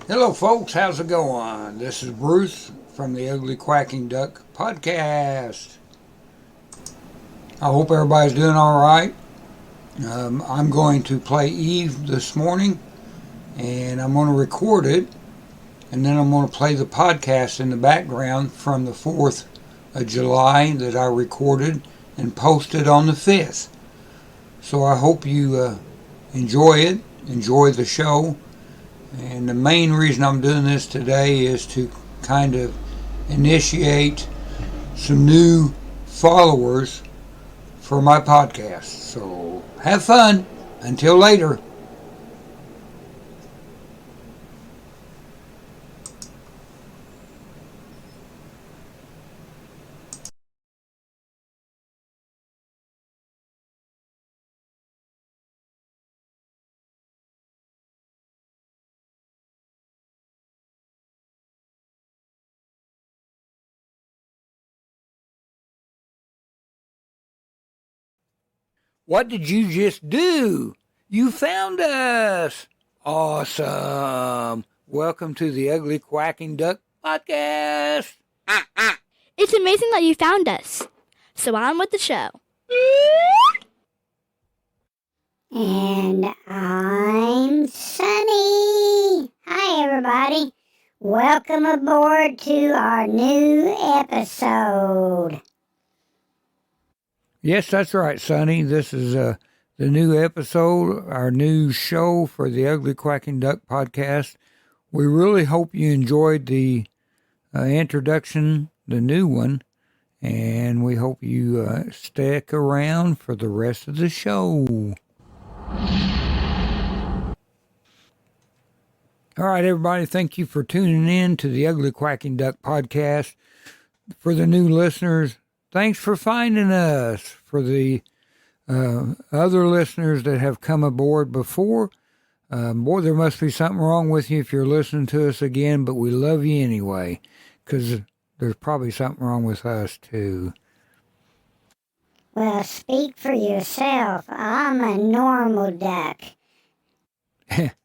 Hello, folks. How's it going? This is Bruce from the Ugly Quacking Duck podcast. I hope everybody's doing all right. I'm going to play Eve this morning, and I'm going to record it, and then I'm going to play the podcast in the background from the 4th of July that I recorded and posted on the 5th. So I hope you enjoy it, enjoy the show. And the main reason I'm doing this today is to kind of initiate some new followers for my podcast. So have fun. Until later. What did you just do? You found us. Awesome. Welcome to the Ugly Quacking Duck podcast. It's amazing that you found us. So on with the show. And I'm Sunny. Hi, everybody. Welcome aboard to our new episode. Yes, that's right, Sonny. This is the new episode, our new show for the Ugly Quacking Duck podcast. We really hope you enjoyed the introduction, the new one, and we hope you stick around for the rest of the show. All right, everybody, thank you for tuning in to the Ugly Quacking Duck podcast. For the new listeners, thanks for finding us. For the other listeners that have come aboard before, boy, there must be something wrong with you if you're listening to us again, but we love you anyway, because there's probably something wrong with us, too. Well, speak for yourself. I'm a normal duck.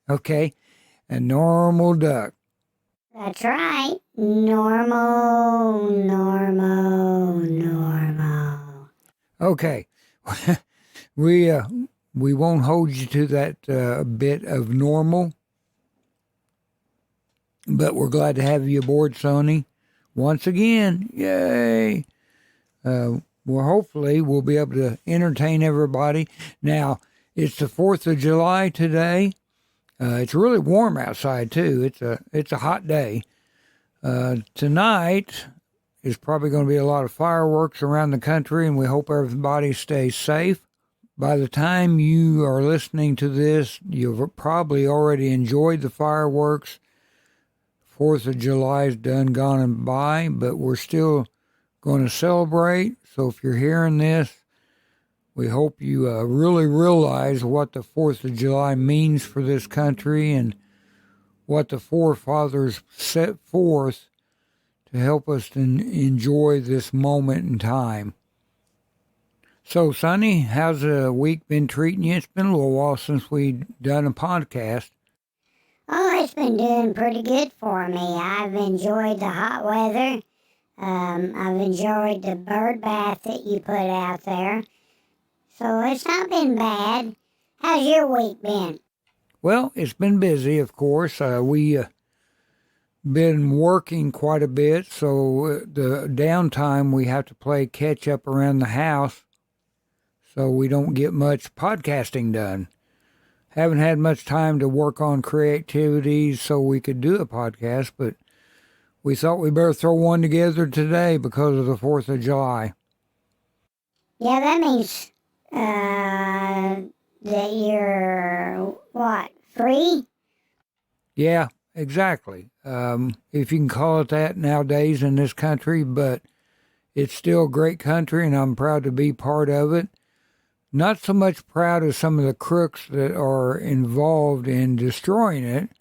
Okay, a normal duck. That's right. Normal. Okay, we won't hold you to that bit of normal, but we're glad to have you aboard, Sony. Once again, yay! Well, hopefully we'll be able to entertain everybody. Now, it's the 4th of July today. It's really warm outside too. It's a hot day. Tonight is probably going to be a lot of fireworks around the country, and we hope everybody stays safe. By the time you are listening to this, you've probably already enjoyed the fireworks. 4th of July is done, gone and by, but we're still going to celebrate. So if you're hearing this, we hope you really realize what the 4th of July means for this country and what the forefathers set forth to help us to enjoy this moment in time. So, Sonny, how's the week been treating you? It's been a little while since we've done a podcast. Oh, it's been doing pretty good for me. I've enjoyed the hot weather. I've enjoyed the bird bath that you put out there. So it's not been bad. How's your week been? Well, it's been busy, of course. We been working quite a bit, so the downtime we have to play catch up around the house, so we don't get much podcasting done. Haven't had much time to work on creativity so we could do a podcast, but we thought we better throw one together today because of the 4th of July. Yeah, that means that you're, free? Yeah, exactly. If you can call it that nowadays in this country, but it's still a great country and I'm proud to be part of it. Not so much proud of some of the crooks that are involved in destroying it,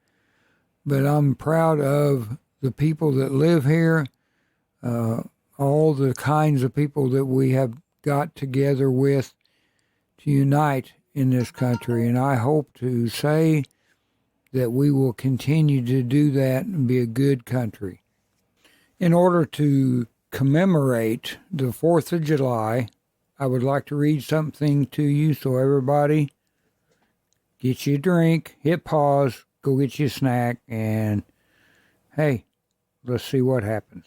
but I'm proud of the people that live here, all the kinds of people that we have got together with to unite in this country. And I hope to say that we will continue to do that and be a good country. In order to commemorate the 4th of July, I would like to read something to you, so everybody get you a drink, hit pause, go get you a snack, and hey, let's see what happens.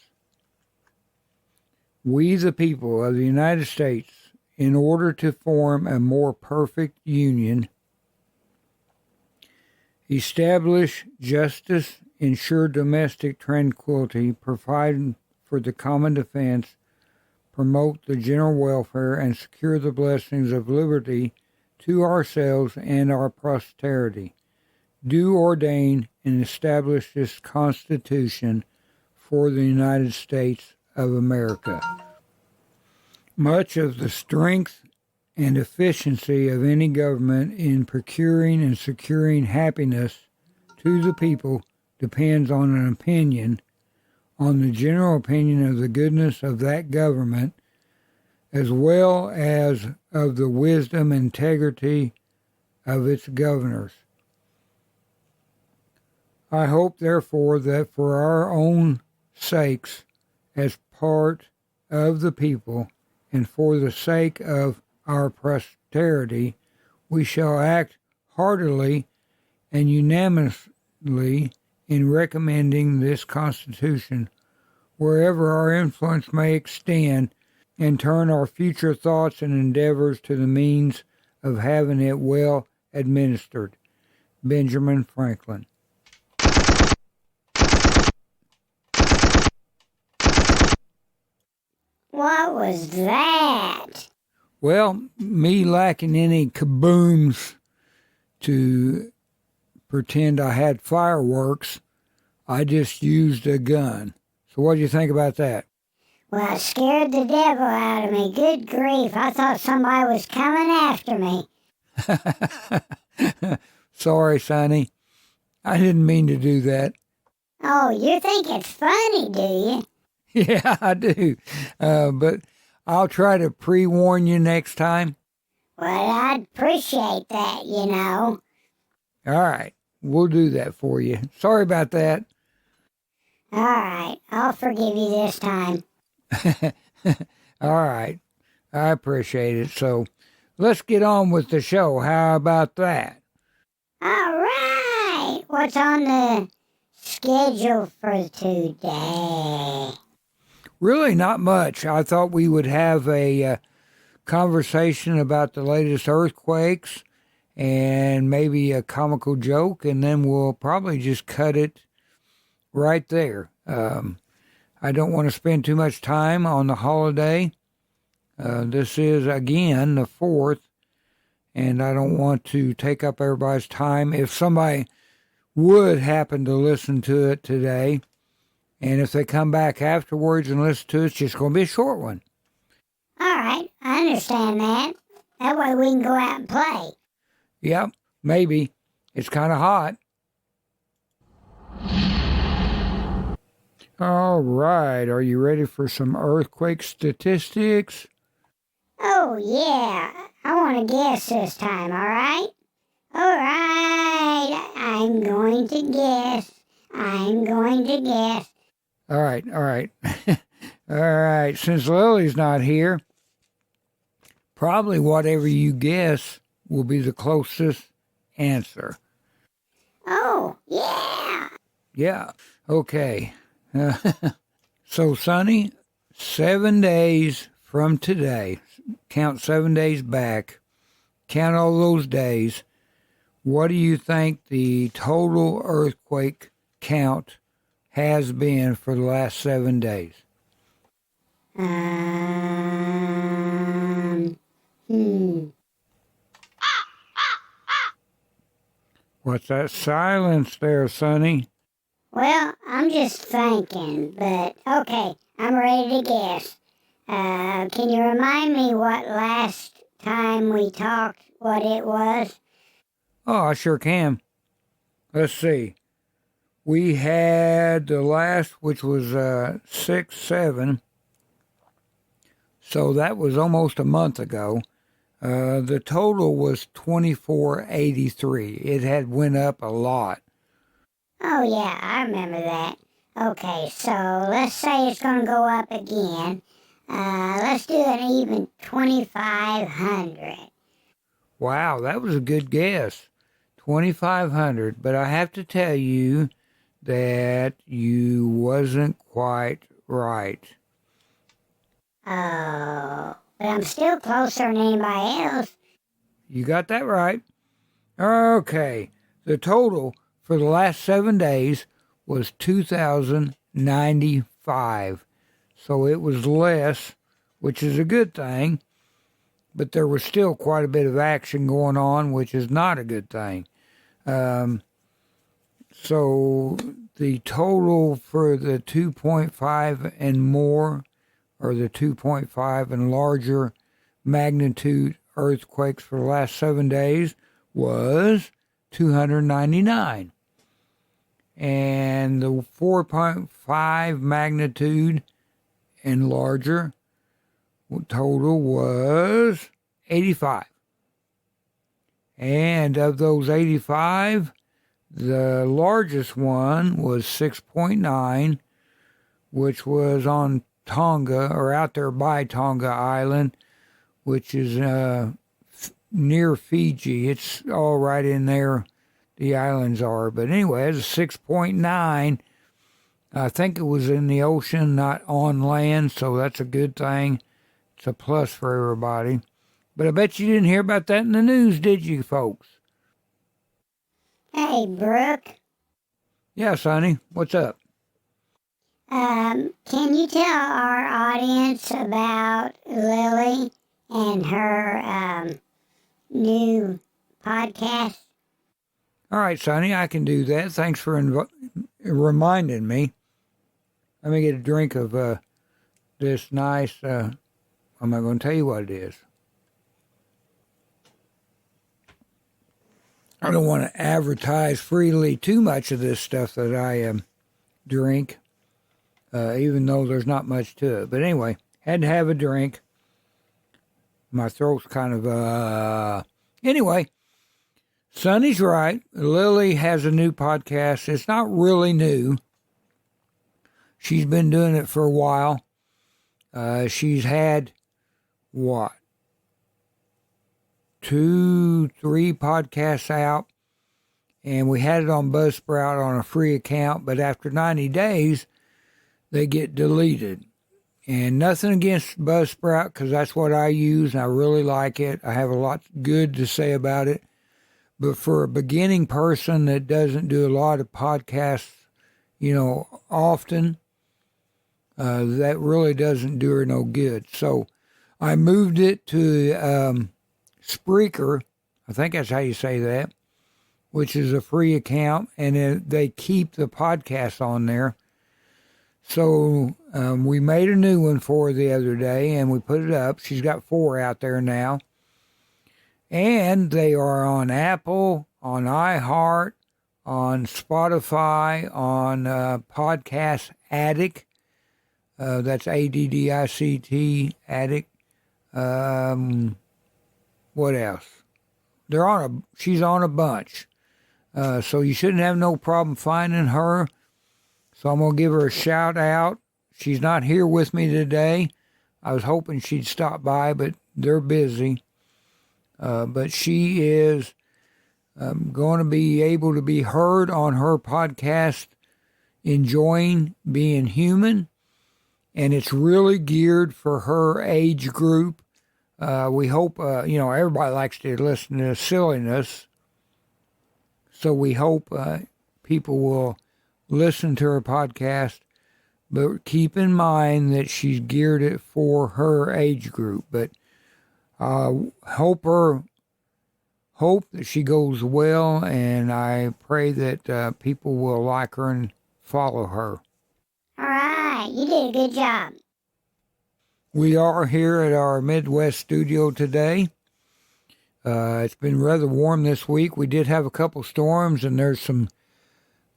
We, the people of the United States, in order to form a more perfect union, establish justice, ensure domestic tranquility, provide for the common defense, promote the general welfare, and secure the blessings of liberty to ourselves and our posterity, do ordain and establish this Constitution for the United States of America. Much of the strength and efficiency of any government in procuring and securing happiness to the people depends on an opinion, on the general opinion of the goodness of that government, as well as of the wisdom and integrity of its governors. I hope, therefore, that for our own sakes, as part of the people, and for the sake of our posterity, we shall act heartily and unanimously in recommending this Constitution wherever our influence may extend, and turn our future thoughts and endeavors to the means of having it well administered. Benjamin Franklin. What was that? Well, me lacking any kabooms to pretend I had fireworks, I just used a gun. So what do you think about that? Well, it scared the devil out of me. Good grief. I thought somebody was coming after me. Sorry, Sonny. I didn't mean to do that. Oh, you think it's funny, do you? Yeah, I do. But I'll try to pre-warn you next time. Well, I'd appreciate that, you know. All right. We'll do that for you. Sorry about that. All right. I'll forgive you this time. All right. I appreciate it. So let's get on with the show. How about that? All right. What's on the schedule for today? Really not much. I thought we would have a conversation about the latest earthquakes and maybe a comical joke, and then we'll probably just cut it right there. I don't want to spend too much time on the holiday. This is, again, the 4th, and I don't want to take up everybody's time. If somebody would happen to listen to it today, and if they come back afterwards and listen to it, it's just going to be a short one. All right. I understand that. That way we can go out and play. Yep, maybe. It's kind of hot. All right. Are you ready for some earthquake statistics? Oh, yeah. I want to guess this time, all right? All right. I'm going to guess. All right. All right. Since Lily's not here, probably whatever you guess will be the closest answer. Oh, yeah. Yeah. Okay. So, Sonny, 7 days from today, count 7 days back, count all those days, what do you think the total earthquake count has been for the last 7 days? What's that silence there, Sonny? Well, I'm just thinking, but okay, I'm ready to guess. Can you remind me what last time we talked, what it was? Oh, I sure can. Let's see. We had the last, which was 6/7. So that was almost a month ago. The total was 2483. It had went up a lot Oh, yeah, I remember that. Okay, so let's say it's going to go up again. Let's do an even 2,500. Wow, that was a good guess. 2,500. But I have to tell you that you wasn't quite right. Oh, but I'm still closer than anybody else. You got that right. Okay. The total for the last 7 days was 2,095. So it was less, which is a good thing, but there was still quite a bit of action going on, which is not a good thing. So the total for the 2.5 and more, or the 2.5 and larger magnitude earthquakes for the last 7 days was 299. And the 4.5 magnitude and larger total was 85. And of those 85, the largest one was 6.9, which was on Tonga, or out there by Tonga Island, which is near Fiji. It's all right in there, the islands are. But anyway, it's a 6.9. I think it was in the ocean, not on land, so that's a good thing. It's a plus for everybody. But I bet you didn't hear about that in the news, did you, folks? Hey, Brooke. Yeah, Sonny, what's up? Can you tell our audience about Lily and her new podcast? All right, Sonny, I can do that. Thanks for reminding me. Let me get a drink of this nice, I'm not going to tell you what it is. I don't want to advertise freely too much of this stuff that I drink, even though there's not much to it. But anyway, had to have a drink. My throat's kind of, Anyway, Sonny's right. Lily has a new podcast. It's not really new. She's been doing it for a while. She's had, 2, 3 podcasts out, and we had it on Buzzsprout on a free account, but after 90 days, they get deleted. And nothing against Buzzsprout, because that's what I use, and I really like it. I have a lot good to say about it. But for a beginning person that doesn't do a lot of podcasts, often, that really doesn't do her no good. So I moved it to Spreaker, I think that's how you say that, which is a free account, and they keep the podcast on there. So we made a new one for her the other day, and we put it up. She's got 4 out there now. And they are on Apple, on iHeart, on Spotify, on Podcast Addict. That's ADDICT, Addict. What else? She's on a bunch. So you shouldn't have no problem finding her. So I'm going to give her a shout out. She's not here with me today. I was hoping she'd stop by, but they're busy. But she is going to be able to be heard on her podcast, Enjoying Being Human. And it's really geared for her age group. We hope, everybody likes to listen to silliness. So we hope people will listen to her podcast, but keep in mind that she's geared it for her age group. But hope that she goes well, and I pray that people will like her and follow her. All right, you did a good job. We are here at our Midwest studio today. It's been rather warm this week. We did have a couple storms, and there's some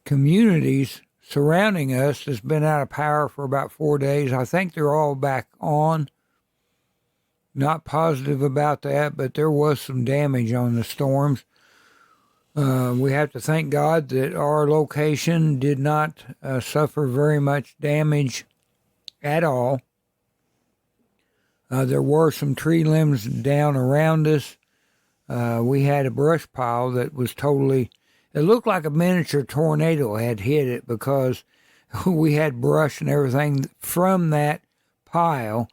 communities surrounding us that's been out of power for about 4 days. I think they're all back on. Not positive about that, but there was some damage on the storms. We have to thank God that our location did not suffer very much damage at all. There were some tree limbs down around us. We had a brush pile that was totally, it looked like a miniature tornado had hit it because we had brush and everything from that pile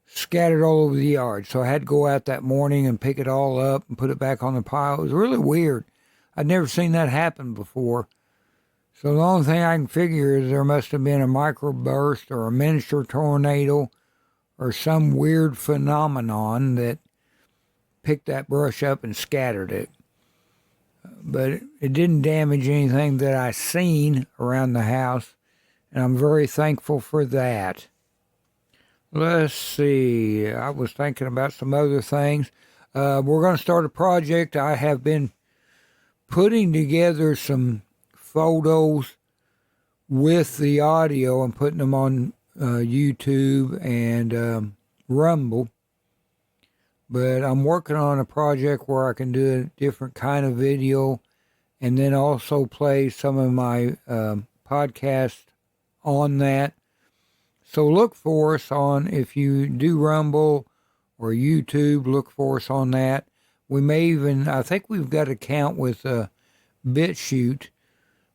scattered all over the yard. So I had to go out that morning and pick it all up and put it back on the pile. It was really weird. I'd never seen that happen before. So the only thing I can figure is there must have been a microburst or a miniature tornado or some weird phenomenon that picked that brush up and scattered it. But it didn't damage anything that I seen around the house, and I'm very thankful for that. Let's see. I was thinking about some other things. We're going to start a project. I have been putting together some photos with the audio and putting them on YouTube and Rumble. But I'm working on a project where I can do a different kind of video and then also play some of my podcasts on that. So look for us on, if you do Rumble or YouTube, look for us on that. We may even, I think we've got an account with BitChute,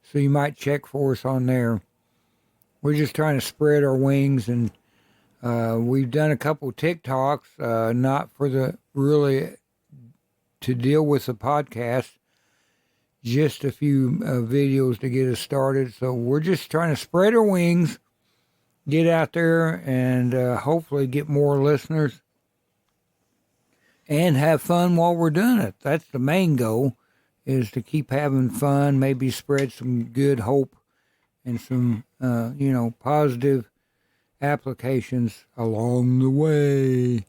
so you might check for us on there. We're just trying to spread our wings, and we've done a couple of TikToks, not for the really to deal with the podcast, just a few videos to get us started. So we're just trying to spread our wings, get out there, and hopefully get more listeners and have fun while we're doing it. That's the main goal, is to keep having fun, maybe spread some good hope and some, positive applications along the way.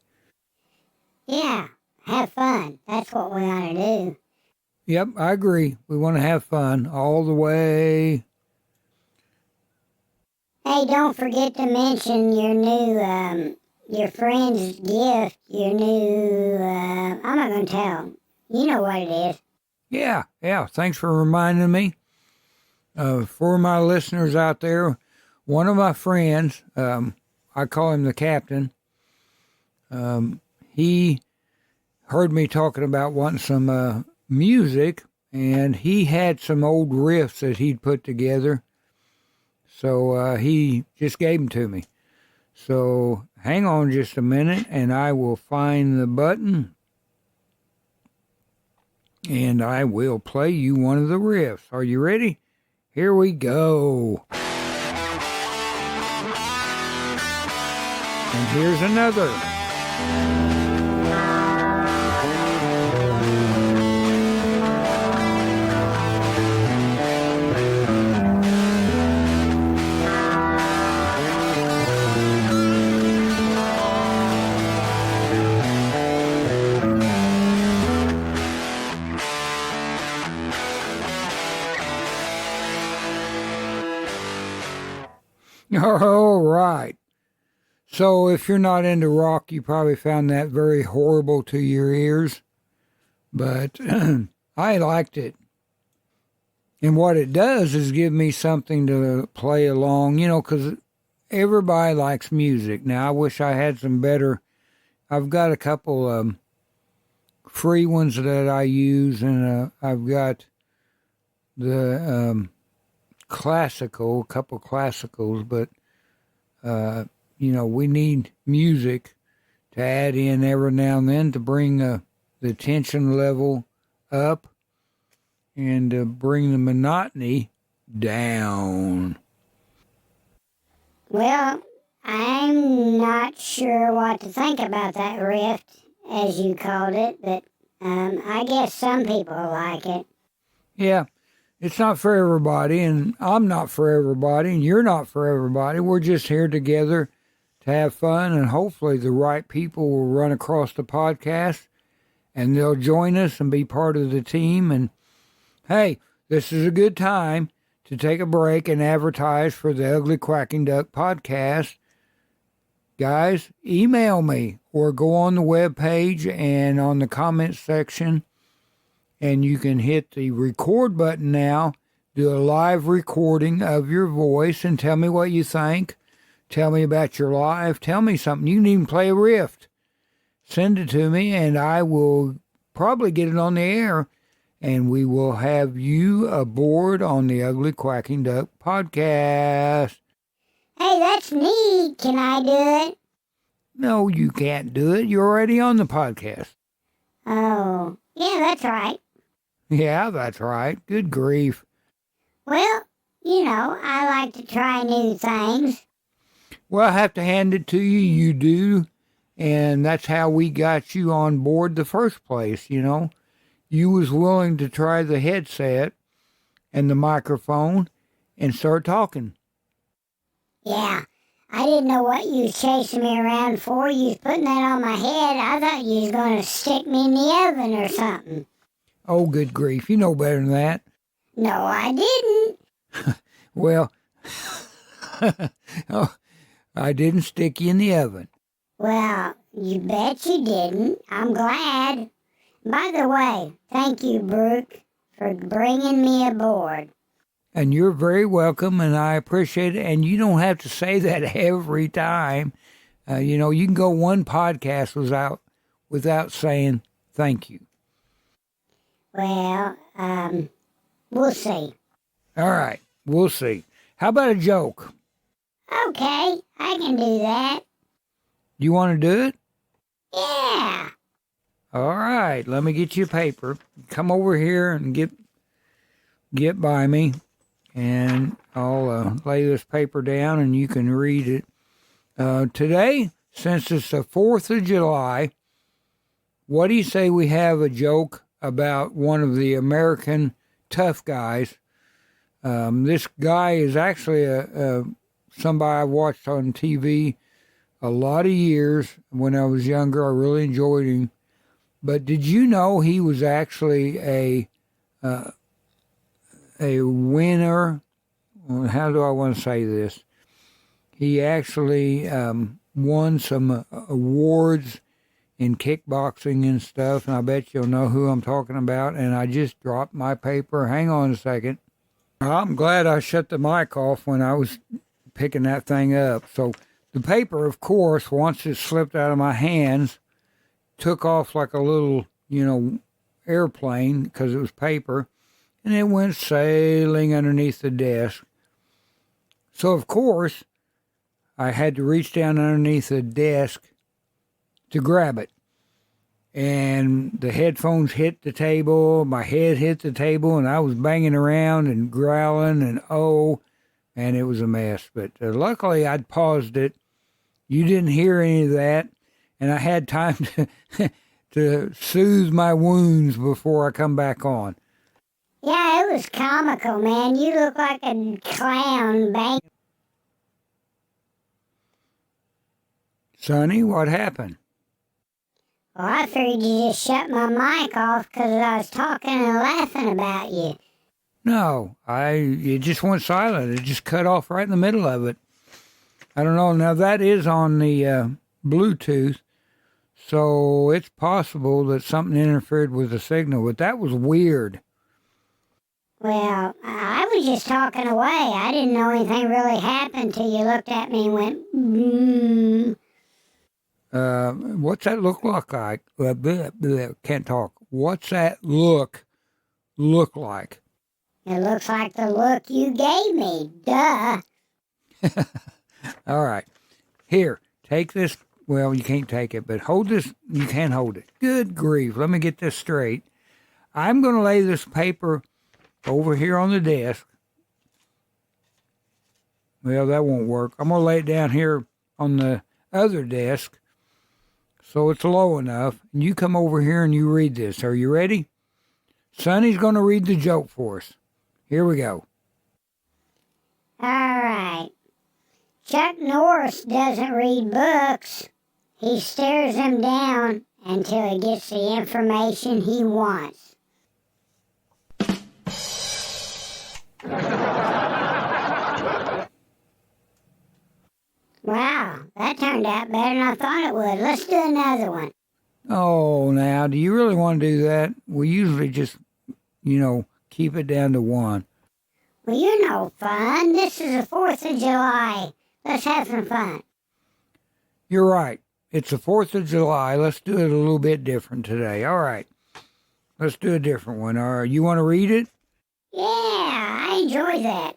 Yeah, have fun. That's what we ought to do. Yep, I agree. We want to have fun all the way. Hey, don't forget to mention your new, your friend's gift, your new, I'm not going to tell him. You know what it is. Yeah. Thanks for reminding me. For my listeners out there, one of my friends, I call him the captain, he heard me talking about wanting some music, and he had some old riffs that he'd put together. So he just gave them to me. So hang on just a minute, and I will find the button, and I will play you one of the riffs. Are you ready? Here we go. And here's another. All right. So if you're not into rock, you probably found that very horrible to your ears. But I liked it. And what it does is give me something to play along, because everybody likes music. Now, I wish I had some better. I've got a couple free ones that I use, and I've got the classical, a couple classicals, but we need music to add in every now and then to bring the tension level up and to bring the monotony down. Well, I'm not sure what to think about that rift, as you called it, but I guess some people like it. Yeah. It's not for everybody, and I'm not for everybody, and you're not for everybody. We're just here together to have fun, and hopefully the right people will run across the podcast, and they'll join us and be part of the team. And, hey, this is a good time to take a break and advertise for the Ugly Quacking Duck podcast. Guys, email me or go on the webpage and on the comments section and you can hit the record button now, do a live recording of your voice, and tell me what you think. Tell me about your life. Tell me something. You can even play a riff. Send it to me, and I will probably get it on the air, and we will have you aboard on the Ugly Quacking Duck podcast. Hey, that's neat. Can I do it? No, you can't do it. You're already on the podcast. Oh, yeah, that's right. Yeah, that's right. Good grief. Well, you know, I like to try new things. Well, I have to hand it to you. You do. And that's how we got you on board the first place, you know. You was willing to try the headset and the microphone and start talking. Yeah, I didn't know what you was chasing me around for. You was putting that on my head. I thought you was going to stick me in the oven or something. Oh, good grief. You know better than that. No, I didn't. Well, oh, I didn't stick you in the oven. Well, you bet you didn't. I'm glad. By the way, thank you, Brooke, for bringing me aboard. And you're very welcome, and I appreciate it. And you don't have to say that every time. You know, you can go one podcast without saying thank you. Well, we'll see. All right, we'll see. How about a joke? Okay, I can do that. You want to do it? Yeah. All right, let me get you a paper. Come over here and get by me, and I'll lay this paper down and you can read it. Today, since it's the 4th of July, what do you say we have a joke about one of the American tough guys? This guy is actually somebody I watched on TV a lot of years. When I was younger, I really enjoyed him. But did you know he was actually a winner? How do I want to say this? He actually won some awards in kickboxing and stuff, and I bet you'll know who I'm talking about. And I just dropped my paper. Hang on a second. I'm glad I shut the mic off when I was picking that thing up. So the paper, of course, once it slipped out of my hands, took off like a little, airplane because it was paper, and it went sailing underneath the desk. So, of course, I had to reach down underneath the desk to grab it. And the headphones hit the table, my head hit the table, and I was banging around and growling and it was a mess. But luckily, I'd paused it. You didn't hear any of that, and I had time to soothe my wounds before I come back on. Yeah, it was comical, man. You look like a clown, bang. Sonny, what happened? Well, I figured you just shut my mic off because I was talking and laughing about you. No, it just went silent. It just cut off right in the middle of it. I don't know. Now, that is on the Bluetooth, so it's possible that something interfered with the signal, but that was weird. Well, I was just talking away. I didn't know anything really happened till you looked at me and went, What's that look like? Can't talk. What's that look like? It looks like the look you gave me. Duh. All right. Here, take this. Well, you can't take it, but hold this. You can hold it. Good grief. Let me get this straight. I'm going to lay this paper over here on the desk. Well, that won't work. I'm going to lay it down here on the other desk so it's low enough. And you come over here and you read this. Are you ready? Sonny's going to read the joke for us. Here we go. All right. Chuck Norris doesn't read books. He stares them down until he gets the information he wants. Wow, that turned out better than I thought it would. Let's do another one. Oh, now, do you really want to do that? We usually just keep it down to one. Well, you're no fun. This is the 4th of July. Let's have some fun. You're right. It's the 4th of July. Let's do it a little bit different today. All right. Let's do a different one. All right. You want to read it? Yeah, I enjoy that.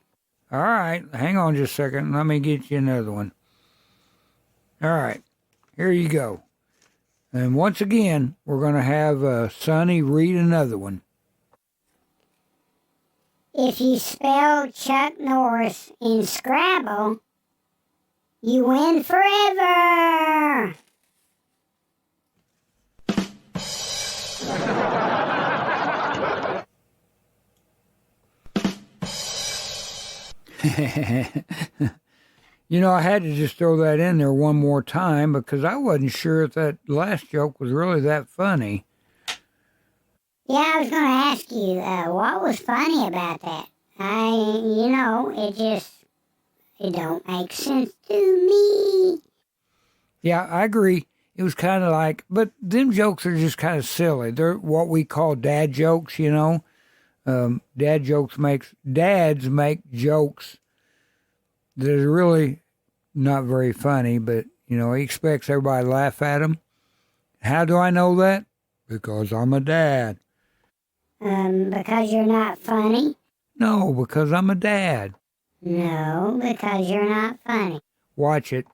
All right. Hang on just a second. Let me get you another one. All right. Here you go. And once again, we're going to have Sonny read another one. If you spell Chuck Norris in Scrabble, you win forever. I had to just throw that in there one more time because I wasn't sure if that last joke was really that funny. Yeah, I was going to ask you, what was funny about that? It don't make sense to me. Yeah, I agree. It was kind of like, but them jokes are just kind of silly. They're what we call dad jokes, Dads make jokes that are really not very funny, but, he expects everybody to laugh at him. How do I know that? Because I'm a dad. Because you're not funny? No, because I'm a dad. No, because you're not funny. Watch it.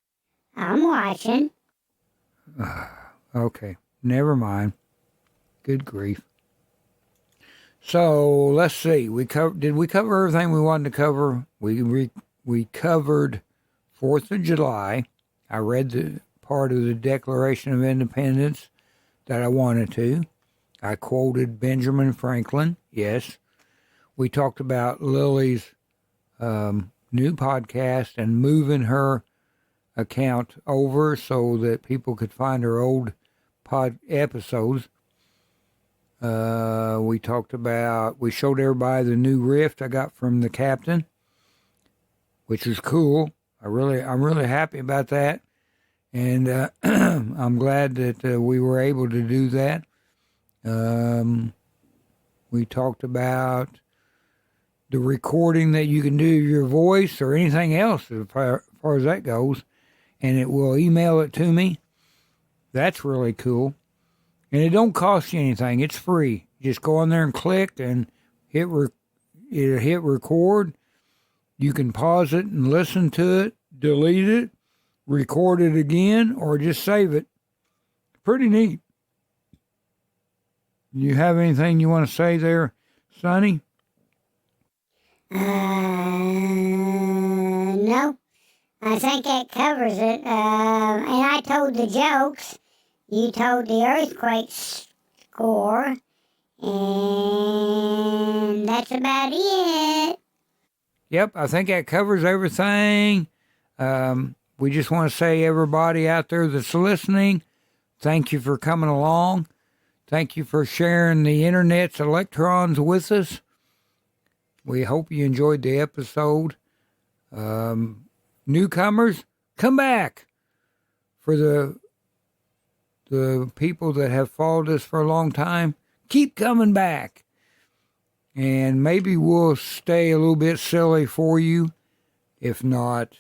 I'm watching. Okay, never mind. Good grief. So let's see. Did we cover everything we wanted to cover? We covered 4th of July. I read the part of the Declaration of Independence that I wanted to. I quoted Benjamin Franklin. Yes. We talked about Lily's new podcast and moving her account over so that people could find her old pod episodes. We showed everybody the new rift I got from the captain, which is cool. I'm really happy about that. And I'm glad that we were able to do that. We talked about the recording that you can do of your voice or anything else as far as that goes, and it will email it to me. That's really cool. And it don't cost you anything. It's free. Just go on there and click and it'll hit record. You can pause it and listen to it, delete it, record it again, or just save it. Pretty neat. You have anything you want to say there, Sonny? No. I think that covers it. And I told the jokes. You told the earthquake score. And that's about it. Yep, I think that covers everything. We just want to say, everybody out there that's listening, thank you for coming along. Thank you for sharing the internet's electrons with us. We hope you enjoyed the episode. Newcomers, come back. For the people that have followed us for a long time, keep coming back. And maybe we'll stay a little bit silly for you. If not,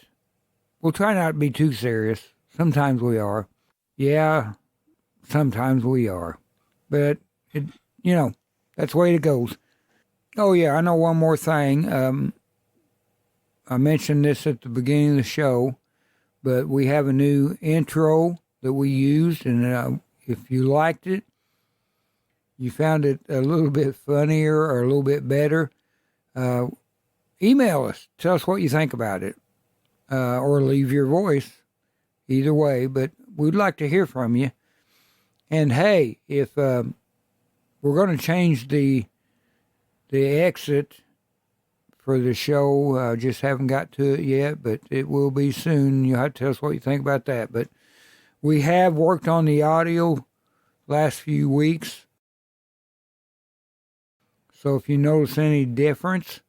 we'll try not to be too serious. Sometimes we are. Yeah, sometimes we are. But, that's the way it goes. Oh, yeah, I know one more thing. I mentioned this at the beginning of the show, but we have a new intro that we used, and if you liked it, you found it a little bit funnier or a little bit better, email us. Tell us what you think about it, or leave your voice. Either way, but we'd like to hear from you. And hey, if we're going to change the exit for the show, just haven't got to it yet, but it will be soon. You'll have to tell us what you think about that. But we have worked on the audio last few weeks. So if you notice any difference,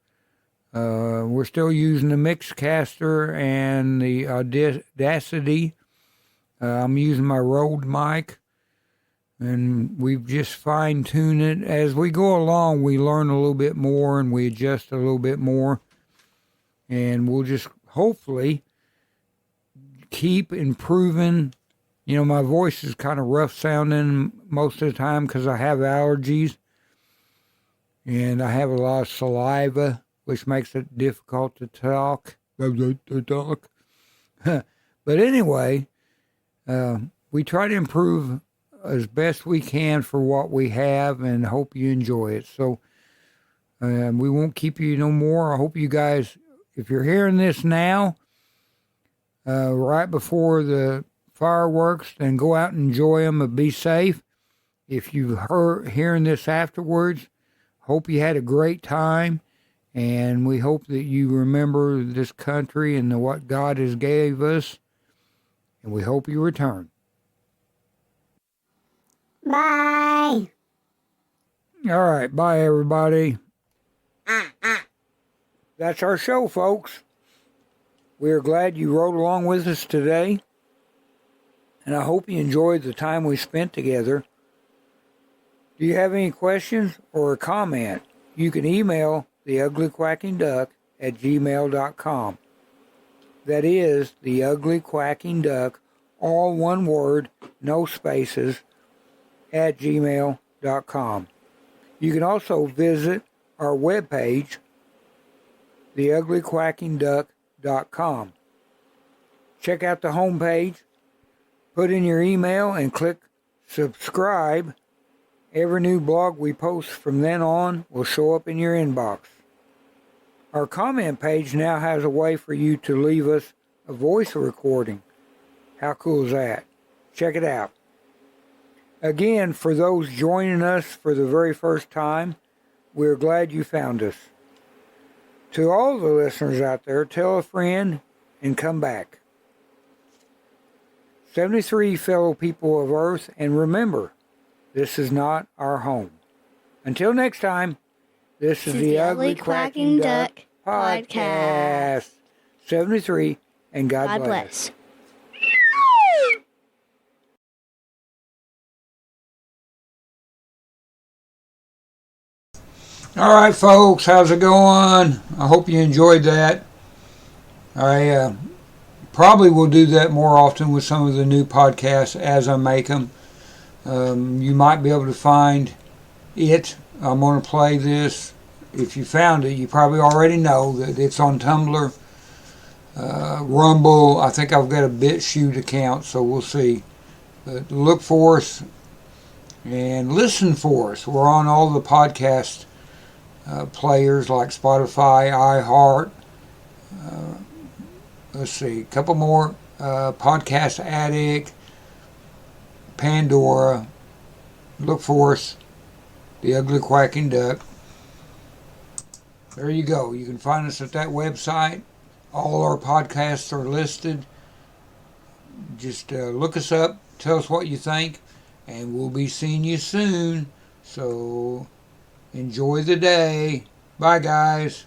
we're still using the Mixcaster and the Audacity. I'm using my Rode mic. And we've just fine-tuned it. As we go along, we learn a little bit more and we adjust a little bit more. And we'll just hopefully keep improving. You know, my voice is kind of rough sounding most of the time because I have allergies. And I have a lot of saliva, which makes it difficult to talk. But anyway, we try to improve as best we can for what we have and hope you enjoy it. So we won't keep you no more. I hope you guys, if you're hearing this now, right before the fireworks, then go out and enjoy them and be safe. If you've hearing this afterwards, hope you had a great time. And we hope that you remember this country and what God has gave us. And we hope you return. Bye. All right. Bye, everybody. That's our show, folks. We are glad you rode along with us today. And I hope you enjoyed the time we spent together. Do you have any questions or a comment? You can email theuglyquackingduck@gmail.com. That is theuglyquackingduck, all one word, no spaces, @gmail.com. You can also visit our webpage, theuglyquackingduck.com. Check out the homepage, put in your email, and click subscribe. Every new blog we post from then on will show up in your inbox. Our comment page now has a way for you to leave us a voice recording. How cool is that? Check it out. Again, for those joining us for the very first time, we're glad you found us. To all the listeners out there, tell a friend and come back. 73 fellow people of Earth, and remember, this is not our home. Until next time, this is the Ugly Quacking Duck Podcast. 73, and God bless. All right, folks, how's it going? I hope you enjoyed that. I probably will do that more often with some of the new podcasts as I make them. You might be able to find it. I'm going to play this. If you found it, you probably already know that it's on Tumblr, Rumble. I think I've got a BitChute account, so we'll see. But look for us and listen for us. We're on all the podcast players like Spotify, iHeart. Let's see, a couple more. Podcast Addict, Pandora. Look for us. The Ugly Quacking Duck. There you go. You can find us at that website. All our podcasts are listed. Just look us up. Tell us what you think. And we'll be seeing you soon. So enjoy the day. Bye, guys.